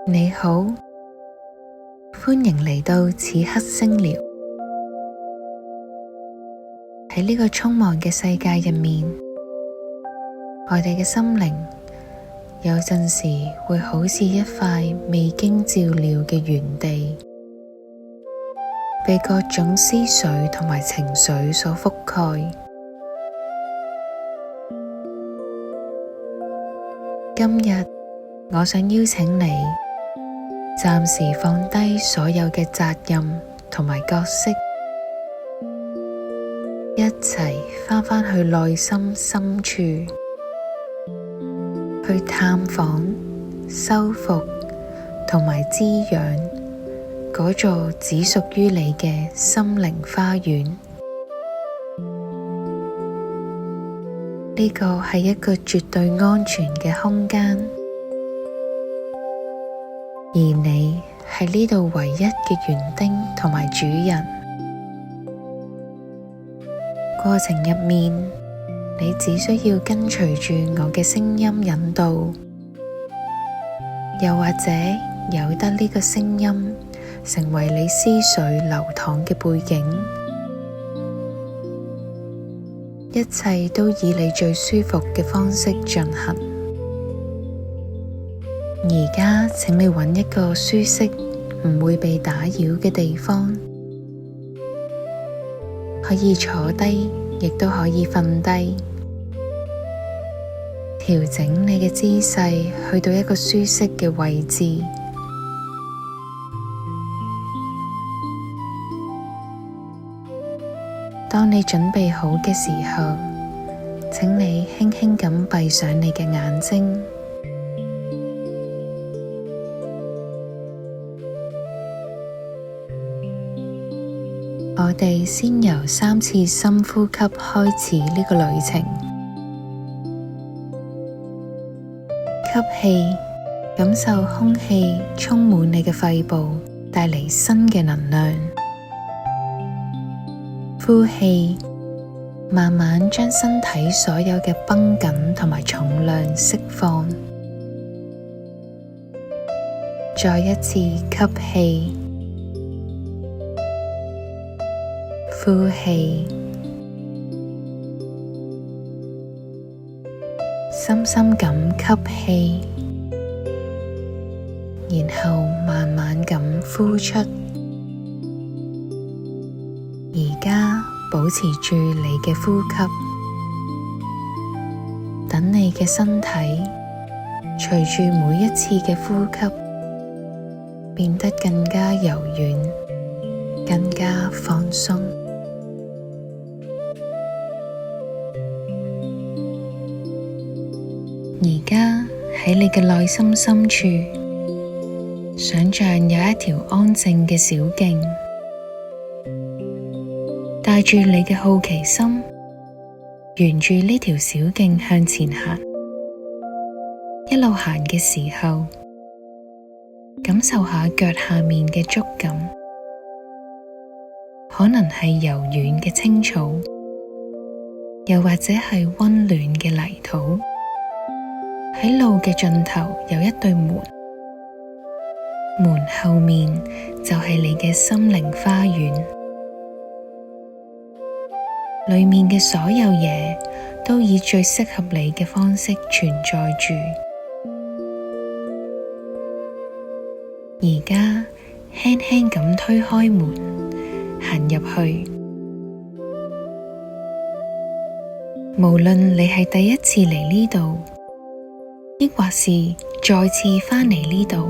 你好，歡迎嚟到此刻聲療。喺呢個匆忙嘅世界入面，我哋嘅心靈有陣時會好似一塊未經照料嘅原地，被各種思緒同埋情緒所覆蓋。今日我想邀請你暫時放低所有嘅責任同埋角色，一齊返去內心深處，去探訪、修復同埋滋養嗰座只屬於你嘅心靈花園。呢個係一個絕對安全嘅空間，而你係呢度唯一嘅園丁同埋主人。過程入面，你只需要跟隨住我嘅聲音引導，又或者由得呢個聲音成為你思緒流淌嘅背景。一切都以你最舒服嘅方式進行。而家請你揾一個舒適、唔會被打擾嘅地方，可以坐低，亦都可以瞓低。調整你嘅姿勢，去到一個舒適嘅位置。當你準備好嘅時候，請你輕輕咁閉上你嘅眼睛。我哋先由3次深呼吸開始呢個旅程。吸氣，感受空氣充滿你嘅肺部，帶嚟新嘅能量。呼氣，慢慢將身體所有嘅繃緊同埋重量釋放。再一次吸氣，呼氣，深深咁吸氣，然後慢慢咁呼出。而家保持住你嘅呼吸，等你嘅身體隨住每一次嘅呼吸變得更加柔軟，更加放鬆。而家喺你嘅內心深處，想象有一條安靜嘅小徑，帶住你嘅好奇心，沿住呢條小徑向前行。一路行嘅時候，感受下腳下面嘅觸感，可能係柔軟嘅青草，又或者係溫暖嘅泥土。喺路嘅盡頭有一對門，門後面就係你嘅心靈花園。裏面嘅所有嘢都以最適合你嘅方式存在住。而家輕輕咁推開門，行入去。無論你係第一次嚟呢度，抑或是再次返嚟呢度，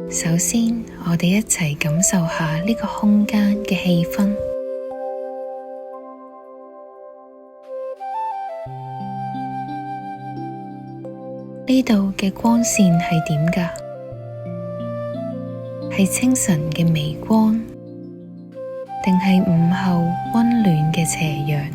首先我哋一齊感受下呢個空間嘅氣氛。呢度嘅光線係點㗎？係清晨嘅微光，定係午後溫暖嘅斜陽？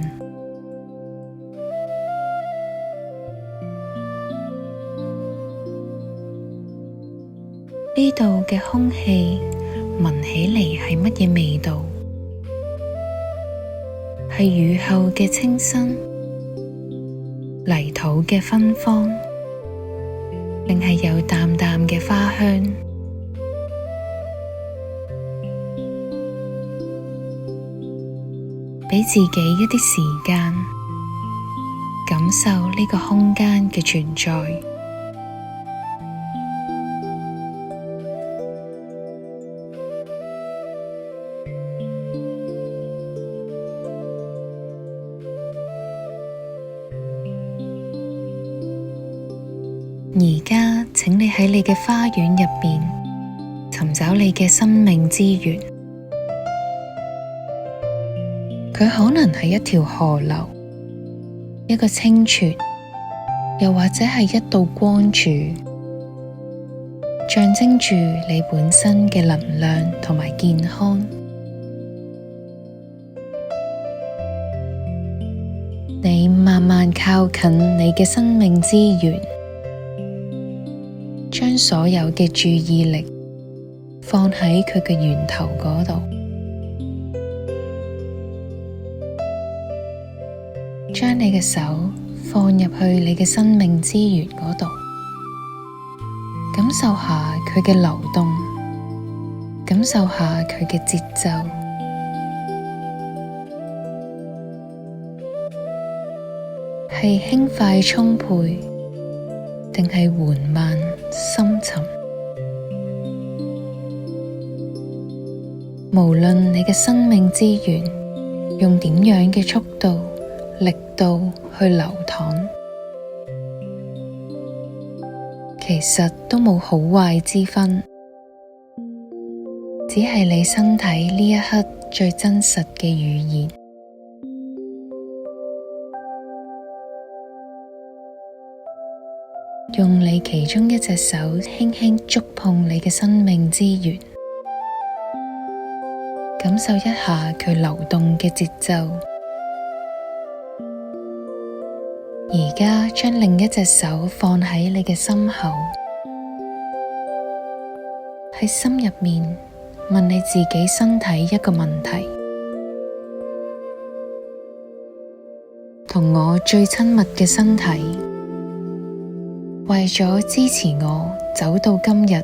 呢度嘅空氣聞起嚟係乜嘢味道？係雨後嘅清新，泥土嘅芬芳，定係有淡淡嘅花香？畀自己一啲時間，感受呢個空間嘅存在。而家，請你喺你嘅花園入邊尋找你嘅生命之源。佢可能係一條河流，一個清泉，又或者係一道光柱，象徵住你本身嘅能量同埋健康。你慢慢靠近你嘅生命之源，將所有嘅注意力放喺佢嘅源頭嗰度，將你嘅手放入去你嘅生命之源嗰度，感受下佢嘅流動，感受下佢嘅節奏，係輕快充沛，定係緩慢深沉？無論你嘅生命之源用點樣嘅速度、力度去流淌，其實都冇好壞之分，只係你身體呢一刻最真實嘅語言。用你其中一隻手輕輕觸碰你嘅生命之源，感受一下佢流動嘅節奏。而家將另一隻手放喺你嘅心口，喺心入面問你自己身體一個問題：同我最親密嘅身體，為咗支持我走到今日，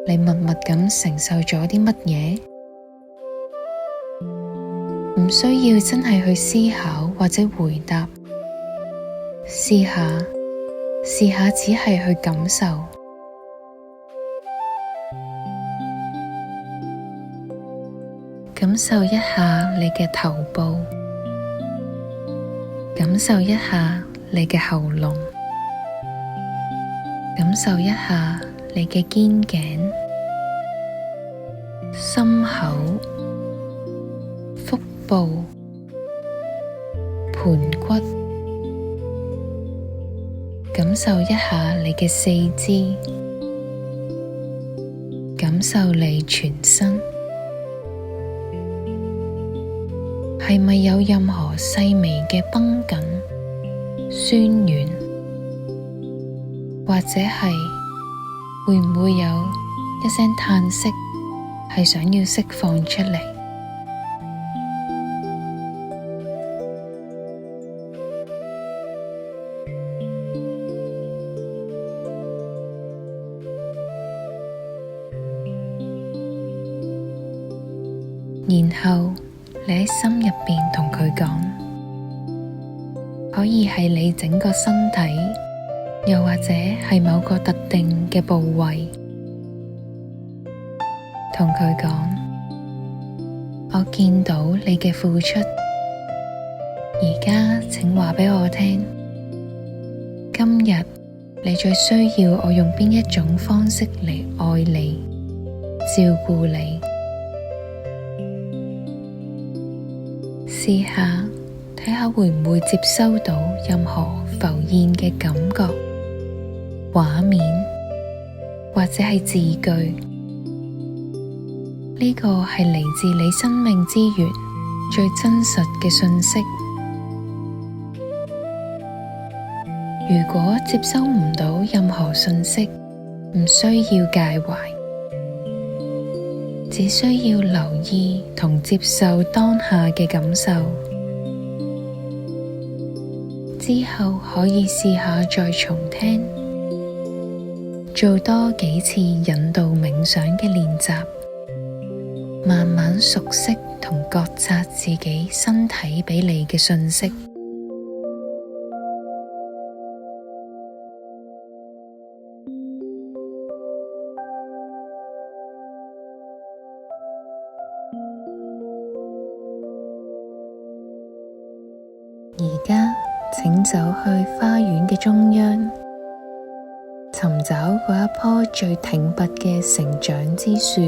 你默默咁承受咗啲乜嘢？唔需要真係去思考或者回答，試下只係去感受，感受一下你嘅頭部，感受一下你嘅喉嚨，感受一下你嘅肩頸、心口、腹部、盤骨，感受一下你嘅四肢，感受你全身，係咪有任何細微嘅繃緊、酸軟？或者係會唔會有一聲嘆息，係想要釋放出嚟？然後你喺心入邊同佢講，可以係你整個身體，又或者係某個特定嘅部位，同佢講：我見到你嘅付出，而家請話畀我聽，今日你最需要我用邊一種方式嚟愛你、照顧你？試下睇下會唔會接收到任何浮現嘅感覺、畫面或者係字句，呢個係嚟自你生命之源最真實嘅訊息。如果接收唔到任何訊息，唔需要介懷，只需要留意同接受當下嘅感受，之後可以試下再重聽，做多幾次引導冥想嘅練習，慢慢熟悉同覺察自己身體畀你嘅訊息。而家請走去花園嘅中央，尋找嗰一棵最挺拔嘅成長之樹。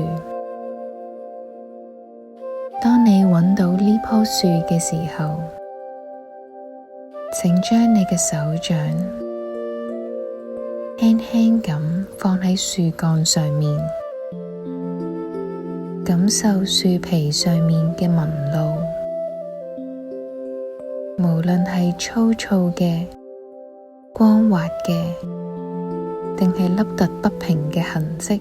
當你揾到呢棵樹嘅時候，請將你嘅手掌輕輕咁放喺樹幹上面，感受樹皮上面嘅紋路。無論係粗糙嘅、光滑嘅，定係凹凸不平嘅痕跡，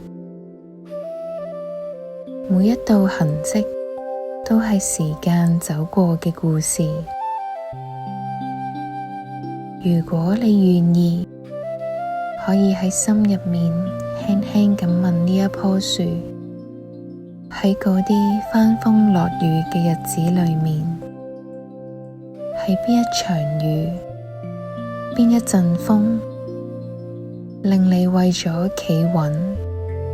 每一道痕跡都係時間走過嘅故事。如果你願意，可以喺心入面輕輕咁問呢一棵樹，喺嗰啲翻風落雨嘅日子裏面，係邊一場雨，邊一陣風，令你為咗企穩，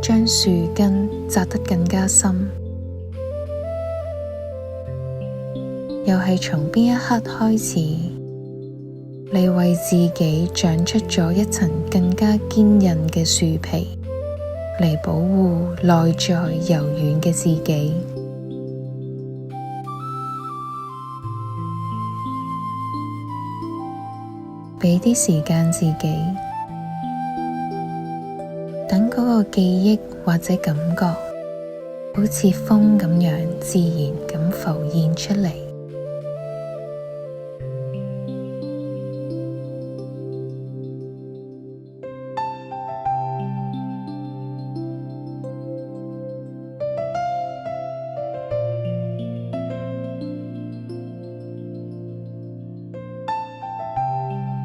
將樹根扎得更加深？又係從邊一刻開始，你為自己長出咗一層更加堅韌嘅樹皮，嚟保護內在柔軟嘅自己？畀啲時間自己，等嗰個記憶或者感覺，好似風咁樣自然咁浮現出嚟。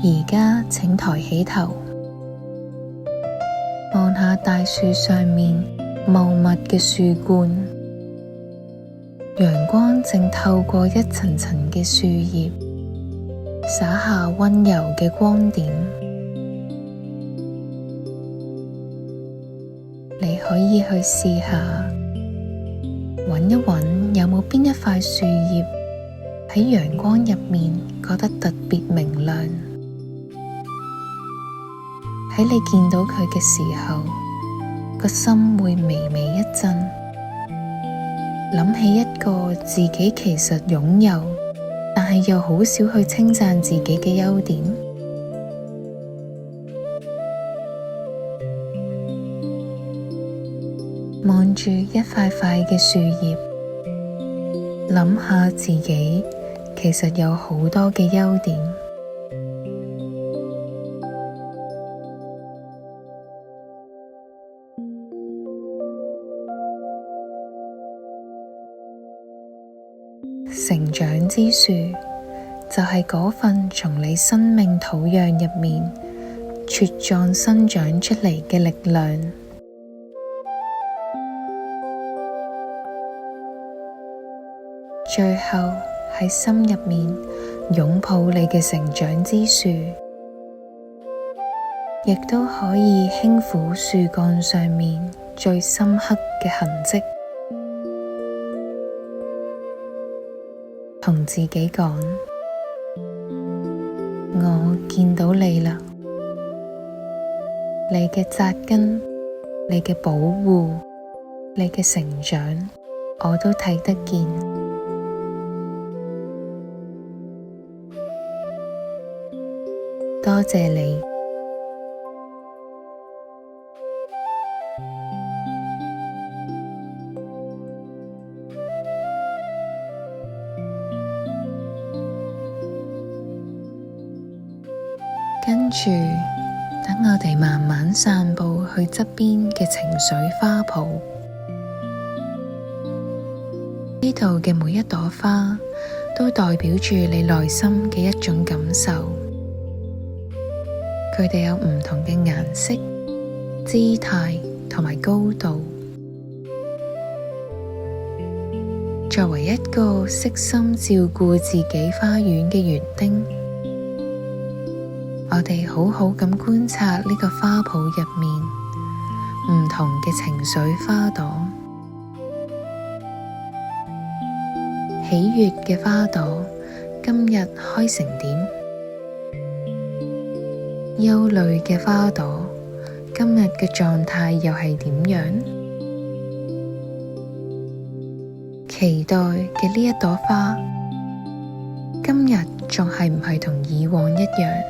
而家請抬起頭，望下大樹上面茂密嘅樹冠，陽光正透過一層層嘅樹葉，灑下溫柔嘅光點。你可以去試下，揾一揾有冇邊一塊樹葉喺陽光入面覺得特別明亮。喺你見到佢嘅時候，個心會微微一震，諗起一個自己其實擁有，但係又好少去稱讚自己嘅優點。望住一塊塊嘅樹葉，諗下自己其實有好多嘅優點。成長之樹就係嗰份從你生命土壤入面茁壯生長出嚟嘅力量。最後喺心入面擁抱你嘅成長之樹，亦都可以輕撫樹幹上面最深刻嘅痕跡。同自己講，我見到你啦，你嘅扎根，你嘅保護，你嘅成長，我都睇得見。多謝你。跟住，等我哋慢慢散步去側邊嘅情緒花圃。呢度嘅每一朵花都代表住你內心嘅一種感受。佢哋有唔同嘅顏色、姿態同埋高度。作為一個悉心照顧自己花園嘅園丁，我哋好好咁觀察呢個花圃入面唔同嘅情緒花朵。喜悅嘅花朵今日開成點？憂慮嘅花朵今日嘅狀態又係點樣？期待嘅呢一朵花今日仲係唔係同以往一樣？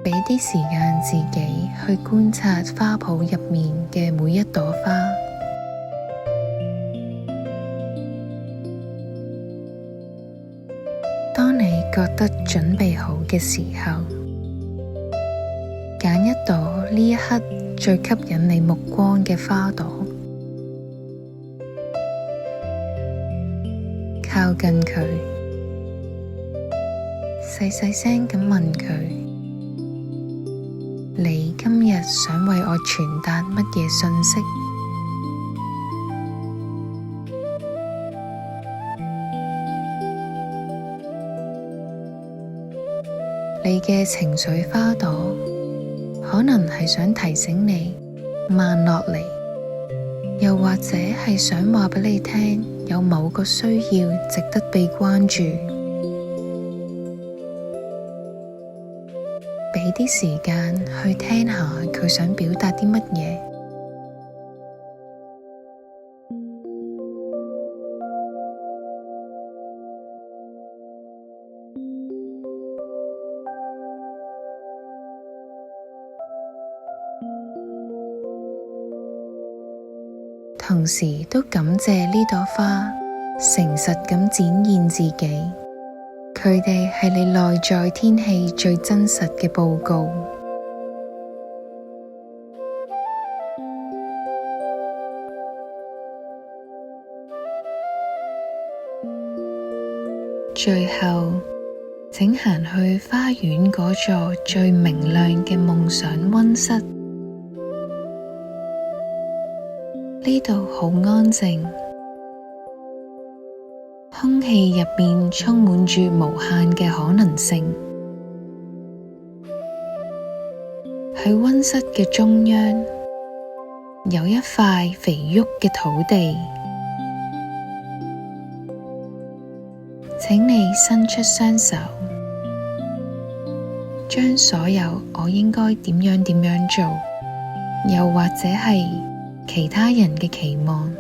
俾啲時間自己去觀察花圃入面嘅每一朵花。當你覺得準備好嘅時候，揀一朵呢一刻最吸引你目光嘅花朵，靠近佢，細細聲咁問佢：你今日想為我傳達乜嘢訊息？你嘅情緒花朵可能係想提醒你慢落嚟，又或者係想話俾你聽有某個需要值得被關注。俾啲時間去聽下佢想表達啲乜嘢。同時都感謝呢朵花誠實咁展現自己，佢哋係你內在天氣最真實嘅報告。最後，請行去花園嗰座最明亮嘅夢想溫室。呢度好安靜，空氣入面充滿住無限嘅可能性。喺溫室嘅中央，有一塊肥沃嘅土地，請你伸出雙手，將所有我應該點樣做，又或者係其他人嘅期望，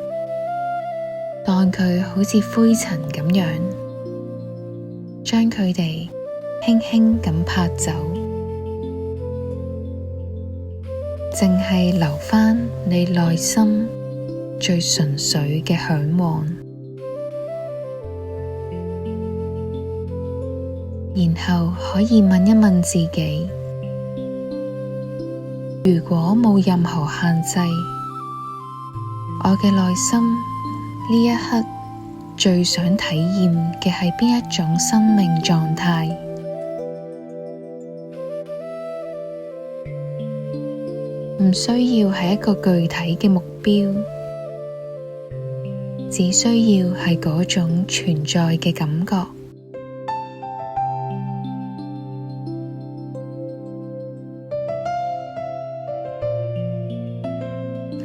當佢好似灰塵咁樣，將佢哋輕輕咁拍走，淨係留返你內心最純粹嘅嚮往。然後可以問一問自己，如果冇任何限制，我嘅內心呢一刻最想體驗嘅係邊一種生命狀態？唔需要係一個具體嘅目標，只需要係嗰種存在嘅感覺。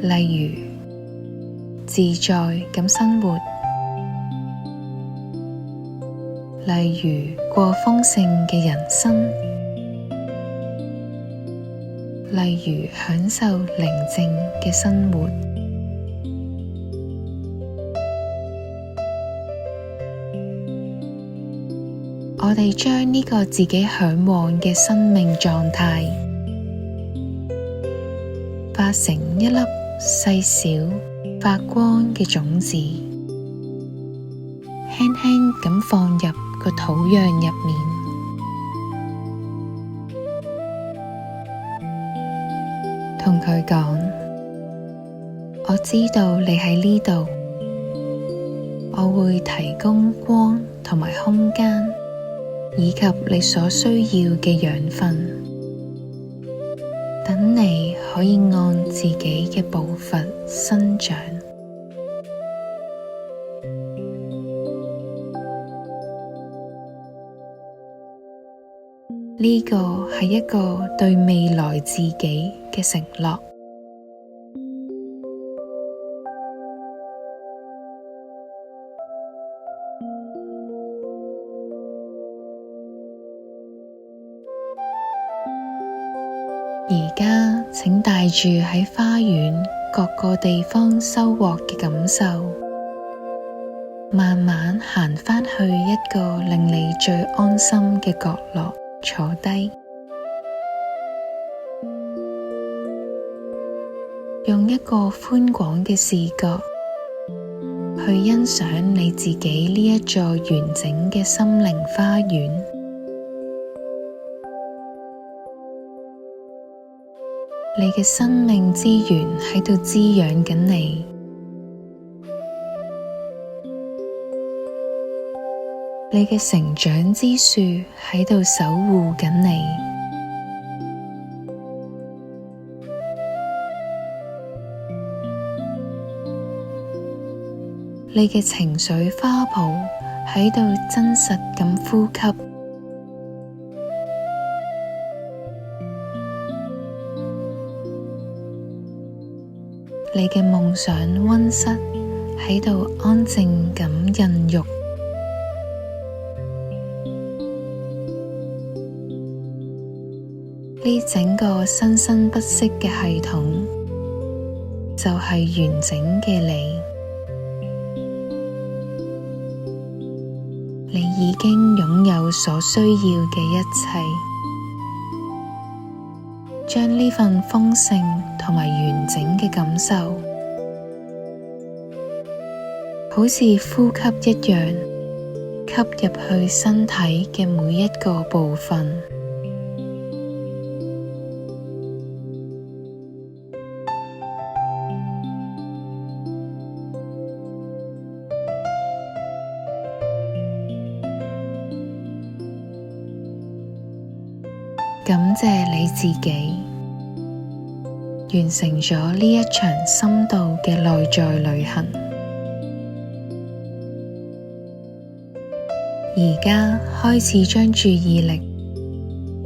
例如，自在咁生活，例如過豐盛嘅人生，例如享受寧靜嘅生活。我哋將呢個自己嚮往嘅生命狀態化成一粒細小發光嘅種子，輕輕咁放入個土壤入面，同佢講：我知道你喺呢度，我會提供光同埋空間，以及你所需要嘅養分，等你可以按自己嘅步伐生長。呢個係一個對未來自己嘅承諾。而家請帶住喺花園各個地方收穫嘅感受，慢慢行返去一個令你最安心嘅角落坐低，用一個寬廣嘅視覺去欣賞你自己呢一座完整嘅心靈花園。你嘅生命之源喺度滋養緊你，你嘅成長之樹喺度守護緊你，你嘅情緒花圃喺度真實咁呼吸，你嘅夢想溫室喺度安靜咁孕育，呢整個生生不息嘅系統就係完整嘅你。你已經擁有所需要嘅一切，將呢份豐盛同埋完整嘅感受，好似呼吸一樣，吸入去身體嘅每一個部分。感謝你自己，完成咗呢一場深度嘅內在旅行。而家開始將注意力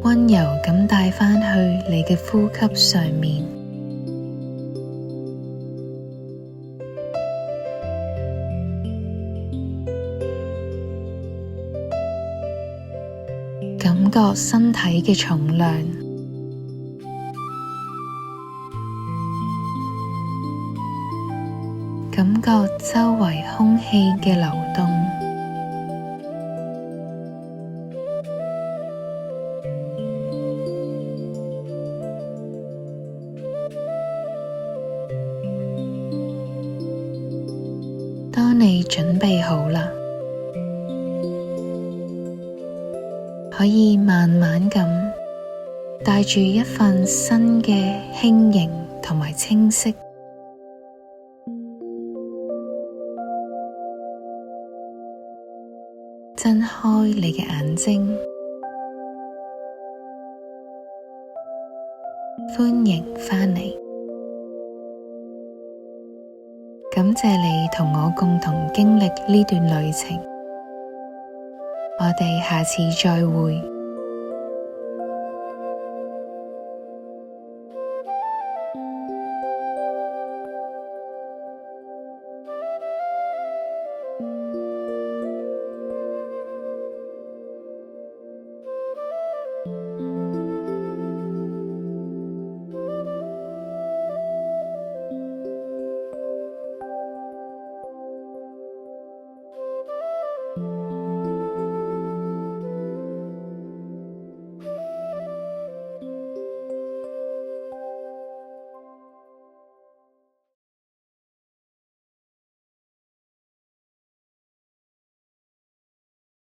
溫柔咁帶返去你嘅呼吸上面，感覺身體嘅重量，感覺周圍空氣嘅流動，當你準備好啦，可以慢慢咁帶住一份新嘅輕盈同埋清晰，睜開你嘅眼睛，歡迎返嚟。感謝你同我共同經歷呢段旅程，我哋下次再會。